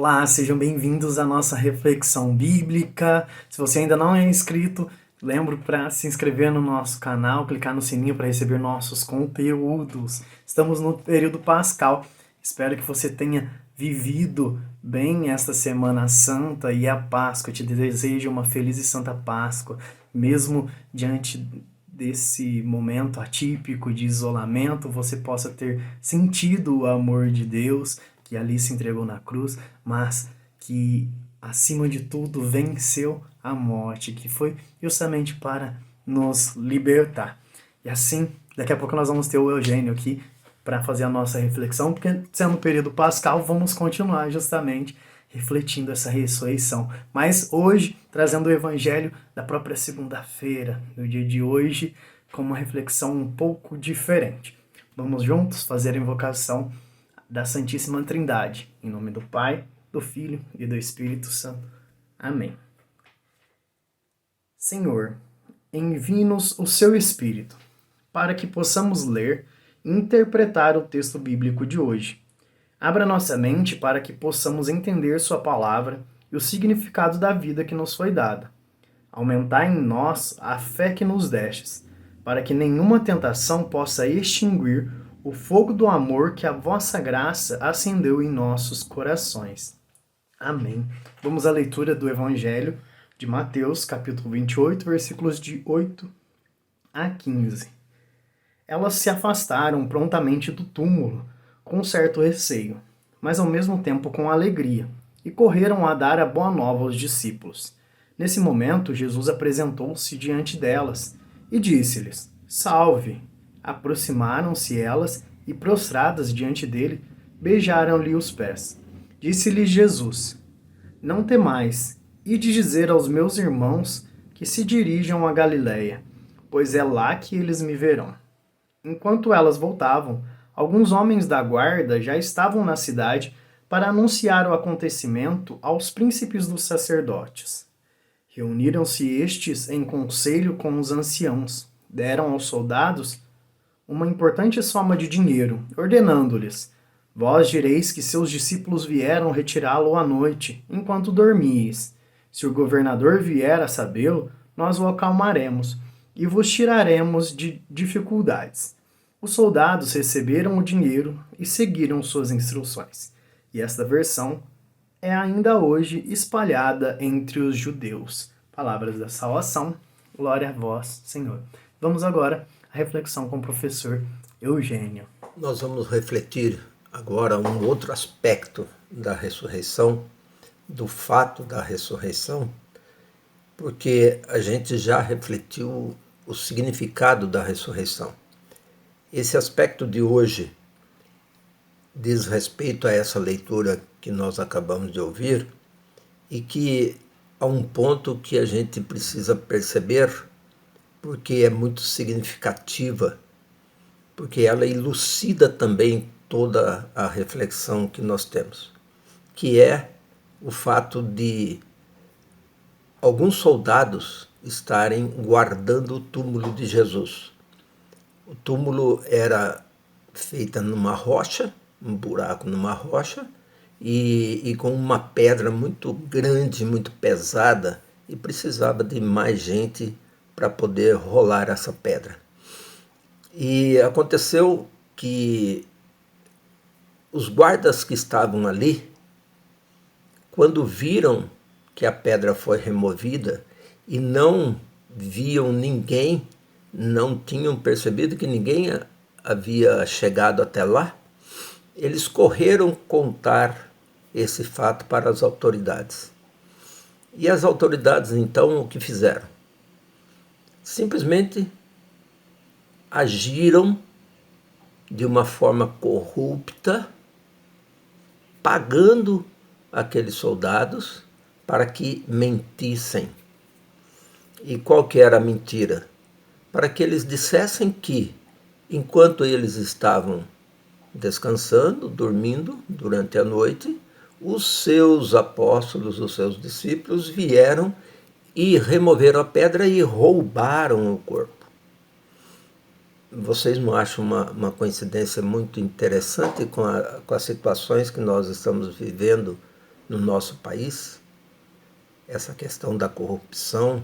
Olá, sejam bem-vindos à nossa reflexão bíblica. Se você ainda não é inscrito, lembro para se inscrever no nosso canal, clicar no sininho para receber nossos conteúdos. Estamos no período pascal. Espero que você tenha vivido bem esta Semana Santa e a Páscoa. Eu te desejo uma feliz e santa Páscoa, mesmo diante desse momento atípico de isolamento, você possa ter sentido o amor de Deus que ali se entregou na cruz, mas que acima de tudo venceu a morte, que foi justamente para nos libertar. E assim, daqui a pouco nós vamos ter o Eugênio aqui para fazer a nossa reflexão, porque sendo o período pascal, vamos continuar justamente refletindo essa ressurreição. Mas hoje, trazendo o evangelho da própria segunda-feira, no dia de hoje, com uma reflexão um pouco diferente. Vamos juntos fazer a invocação da Santíssima Trindade, em nome do Pai, do Filho e do Espírito Santo. Amém. Senhor, envie-nos o seu Espírito, para que possamos ler e interpretar o texto bíblico de hoje. Abra nossa mente para que possamos entender sua palavra e o significado da vida que nos foi dada. Aumentai em nós a fé que nos destes, para que nenhuma tentação possa extinguir o fogo do amor que a vossa graça acendeu em nossos corações. Amém. Vamos à leitura do Evangelho de Mateus, capítulo 28, versículos de 8 a 15. Elas se afastaram prontamente do túmulo, com certo receio, mas ao mesmo tempo com alegria, e correram a dar a boa nova aos discípulos. Nesse momento, Jesus apresentou-se diante delas e disse-lhes: Salve! Aproximaram-se elas e, prostradas diante dele, beijaram-lhe os pés. Disse-lhes Jesus: Não temais, ide dizer aos meus irmãos que se dirijam a Galiléia, pois é lá que eles me verão. Enquanto elas voltavam, alguns homens da guarda já estavam na cidade para anunciar o acontecimento aos príncipes dos sacerdotes. Reuniram-se estes em conselho com os anciãos, deram aos soldados uma importante soma de dinheiro, ordenando-lhes: Vós direis que seus discípulos vieram retirá-lo à noite, enquanto dormíeis. Se o governador vier a sabê-lo, nós o acalmaremos e vos tiraremos de dificuldades. Os soldados receberam o dinheiro e seguiram suas instruções. E esta versão é ainda hoje espalhada entre os judeus. Palavras da salvação, glória a vós, Senhor. Vamos agora à reflexão com o professor Eugênio. Nós vamos refletir agora um outro aspecto da ressurreição, do fato da ressurreição, porque a gente já refletiu o significado da ressurreição. Esse aspecto de hoje diz respeito a essa leitura que nós acabamos de ouvir e que há um ponto que a gente precisa perceber, porque é muito significativa, porque ela elucida também toda a reflexão que nós temos, que é o fato de alguns soldados estarem guardando o túmulo de Jesus. O túmulo era feito numa rocha, um buraco numa rocha, e com uma pedra muito grande, muito pesada, e precisava de mais gente para poder rolar essa pedra. E aconteceu que os guardas que estavam ali, quando viram que a pedra foi removida e não viam ninguém, não tinham percebido que ninguém havia chegado até lá, eles correram contar esse fato para as autoridades. E as autoridades, então, o que fizeram? Simplesmente agiram de uma forma corrupta, pagando aqueles soldados para que mentissem. E qual que era a mentira? Para que eles dissessem que, enquanto eles estavam descansando, dormindo durante a noite, os seus apóstolos, os seus discípulos vieram e removeram a pedra e roubaram o corpo. Vocês não acham uma coincidência muito interessante com as situações que nós estamos vivendo no nosso país, essa questão da corrupção,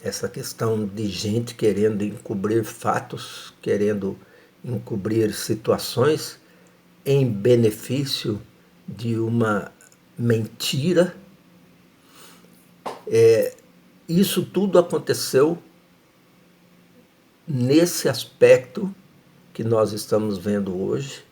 essa questão de gente querendo encobrir fatos, querendo encobrir situações em benefício de uma mentira. Isso tudo aconteceu nesse aspecto que nós estamos vendo hoje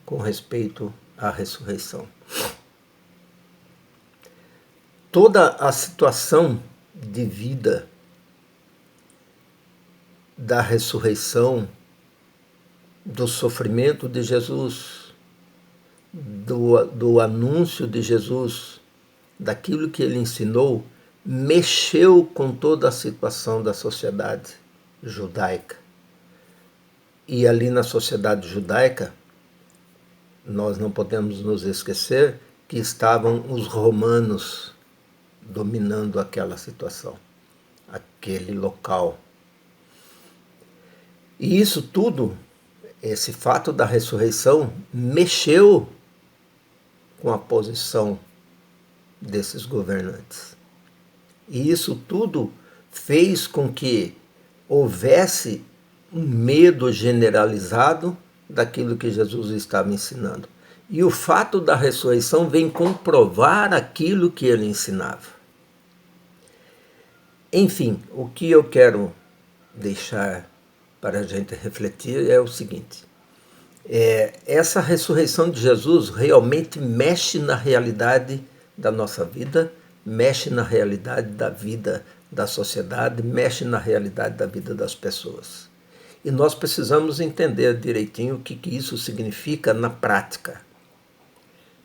com respeito à ressurreição. Toda a situação de vida da ressurreição, do sofrimento de Jesus, do anúncio de Jesus, daquilo que ele ensinou, mexeu com toda a situação da sociedade judaica. E ali na sociedade judaica, nós não podemos nos esquecer que estavam os romanos dominando aquela situação, aquele local. E isso tudo, esse fato da ressurreição, mexeu com a posição desses governantes. E isso tudo fez com que houvesse um medo generalizado daquilo que Jesus estava ensinando. E o fato da ressurreição vem comprovar aquilo que ele ensinava. Enfim, o que eu quero deixar para a gente refletir é o seguinte: essa ressurreição de Jesus realmente mexe na realidade da nossa vida, mexe na realidade da vida da sociedade, mexe na realidade da vida das pessoas. E nós precisamos entender direitinho o que isso significa na prática.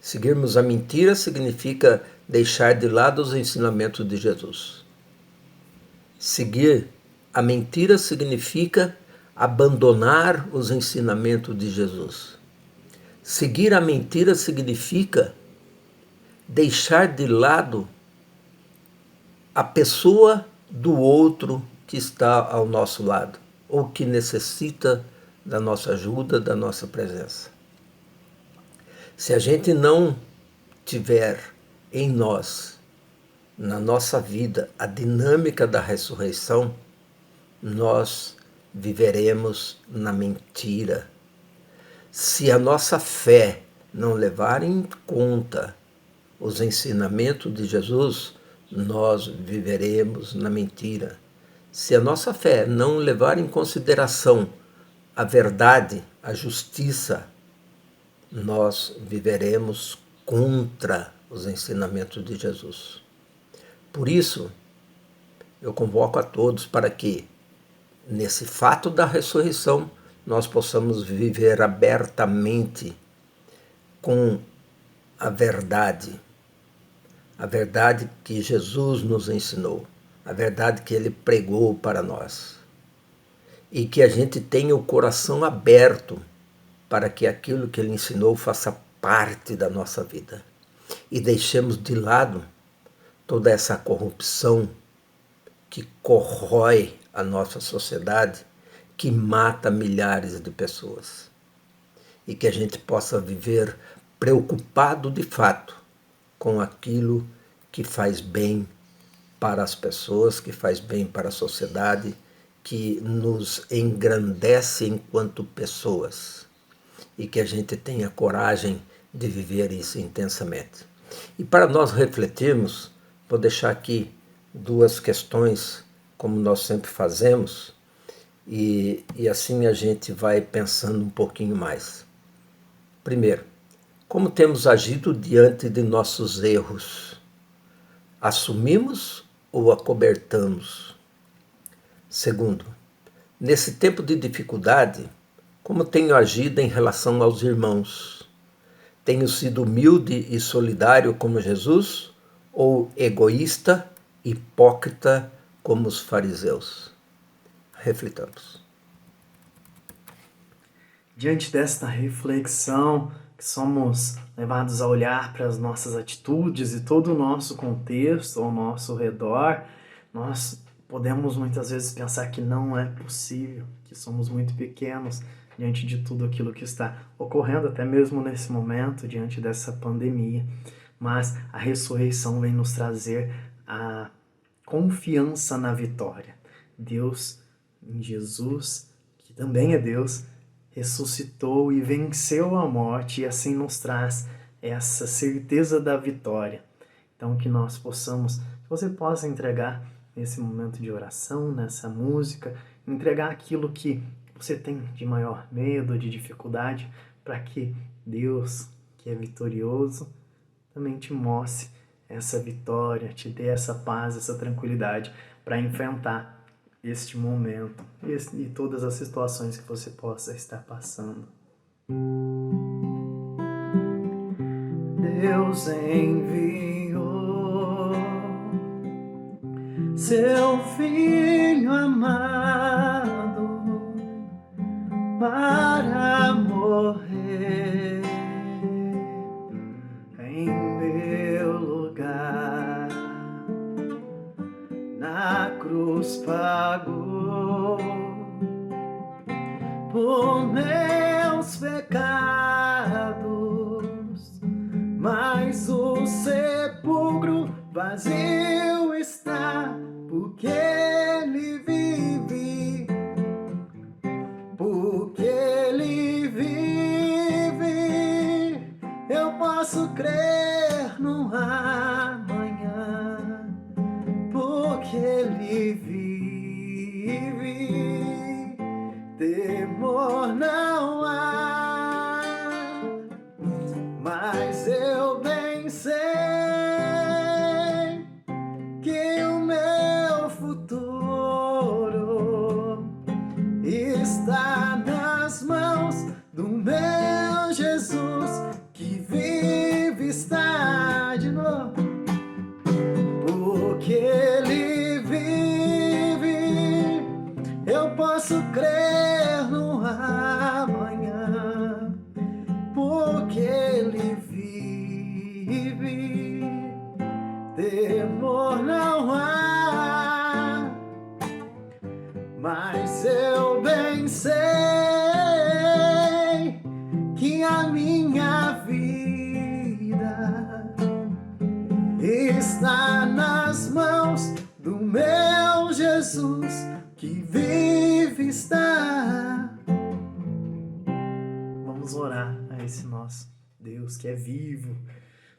Seguirmos a mentira significa deixar de lado os ensinamentos de Jesus. Seguir a mentira significa abandonar os ensinamentos de Jesus. Seguir a mentira significa deixar de lado a pessoa do outro que está ao nosso lado, ou que necessita da nossa ajuda, da nossa presença. Se a gente não tiver em nós, na nossa vida, a dinâmica da ressurreição, nós viveremos na mentira. Se a nossa fé não levar em conta os ensinamentos de Jesus, nós viveremos na mentira. Se a nossa fé não levar em consideração a verdade, a justiça, nós viveremos contra os ensinamentos de Jesus. Por isso, eu convoco a todos para que, nesse fato da ressurreição, nós possamos viver abertamente com a verdade que Jesus nos ensinou, a verdade que ele pregou para nós. E que a gente tenha o coração aberto para que aquilo que ele ensinou faça parte da nossa vida. E deixemos de lado toda essa corrupção que corrói a nossa sociedade, que mata milhares de pessoas. E que a gente possa viver preocupado de fato com aquilo que faz bem para as pessoas, que faz bem para a sociedade, que nos engrandece enquanto pessoas. E que a gente tenha coragem de viver isso intensamente. E para nós refletirmos, vou deixar aqui duas questões, como nós sempre fazemos, e assim a gente vai pensando um pouquinho mais. Primeiro, como temos agido diante de nossos erros? Assumimos ou acobertamos? Segundo, nesse tempo de dificuldade, como tenho agido em relação aos irmãos? Tenho sido humilde e solidário como Jesus ou egoísta, hipócrita como os fariseus? Reflitamos. Diante desta reflexão, que somos levados a olhar para as nossas atitudes e todo o nosso contexto ao nosso redor, nós podemos muitas vezes pensar que não é possível, que somos muito pequenos diante de tudo aquilo que está ocorrendo, até mesmo nesse momento, diante dessa pandemia. mas a ressurreição vem nos trazer a confiança na vitória. Deus, em Jesus, que também é Deus, ressuscitou e venceu a morte e assim nos traz essa certeza da vitória. Então que nós possamos, que você possa entregar nesse momento de oração, nessa música, entregar aquilo que você tem de maior medo, de dificuldade, para que Deus, que é vitorioso, também te mostre essa vitória, te dê essa paz, essa tranquilidade para enfrentar este momento e todas as situações que você possa estar passando. Deus enviou seu Filho amado para morrer em meu lugar. Na cruz pagou por meus pecados, mas o sepulcro vazio está, porque Ele vive, porque Ele vive. Eu posso crer no amanhã, porque Ele vive. Temor não há, mas eu bem sei que o meu futuro está nas mãos do meu Jesus, que vive, está de novo, porque Ele vive. Eu posso crer no amanhã, porque Ele vive. Temor não há, mas eu bem sei que a minha vida está nas mãos do meu Jesus, que vive, está. Vamos orar a esse nosso Deus que é vivo.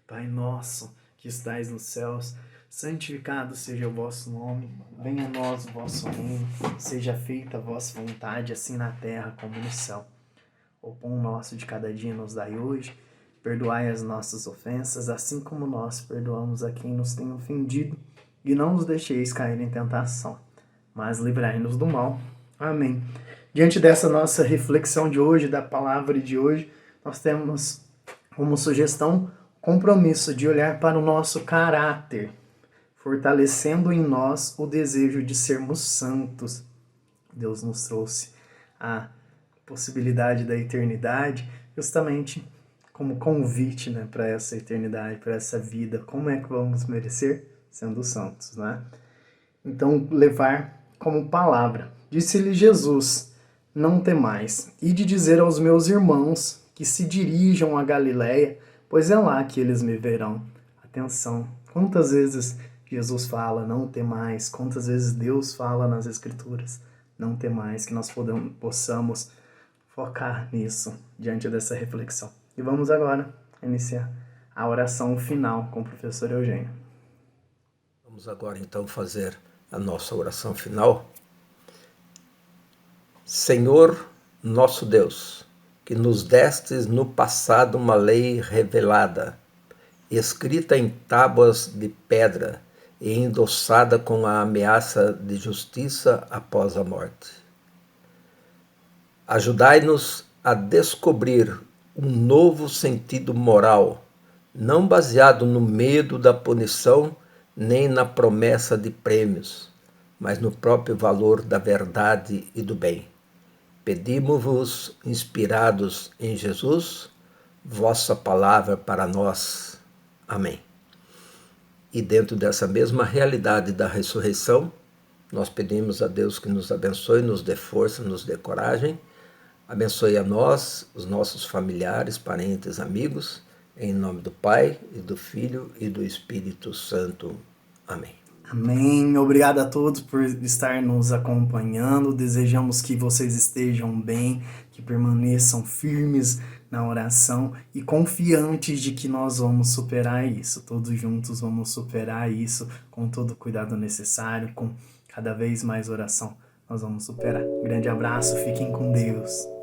Pai nosso que estais nos céus, santificado seja o vosso nome, venha a nós o vosso reino, seja feita a vossa vontade, assim na terra como no céu. O pão nosso de cada dia nos dai hoje, perdoai as nossas ofensas, assim como nós perdoamos a quem nos tem ofendido, e não nos deixeis cair em tentação, mas livrai-nos do mal. Amém. Diante dessa nossa reflexão de hoje, da palavra de hoje, nós temos como sugestão compromisso de olhar para o nosso caráter, fortalecendo em nós o desejo de sermos santos. Deus nos trouxe a possibilidade da eternidade justamente como convite, né, para essa eternidade, para essa vida. Como é que vamos merecer? Sendo santos, né? Então, levar como palavra. Disse-lhe Jesus: não temais, ide dizer aos meus irmãos que se dirijam a Galiléia, pois é lá que eles me verão. Atenção, quantas vezes Jesus fala, não temais, quantas vezes Deus fala nas Escrituras, não temais, que nós possamos focar nisso, diante dessa reflexão. E vamos agora iniciar a oração final com o professor Eugênio. Vamos agora então fazer a nossa oração final. Senhor, nosso Deus, que nos destes no passado uma lei revelada, escrita em tábuas de pedra e endossada com a ameaça de justiça após a morte. Ajudai-nos a descobrir um novo sentido moral, não baseado no medo da punição nem na promessa de prêmios, mas no próprio valor da verdade e do bem. Pedimos-vos, inspirados em Jesus, vossa palavra para nós. Amém. E dentro dessa mesma realidade da ressurreição, nós pedimos a Deus que nos abençoe, nos dê força, nos dê coragem, abençoe a nós, os nossos familiares, parentes, amigos, Em nome do Pai, e do Filho e do Espírito Santo. Amém. Amém. Obrigado a todos por estar nos acompanhando. Desejamos que vocês estejam bem, que permaneçam firmes na oração e confiantes de que nós vamos superar isso. Todos juntos vamos superar isso com todo o cuidado necessário, com cada vez mais oração. Nós vamos superar. Grande abraço, fiquem com Deus.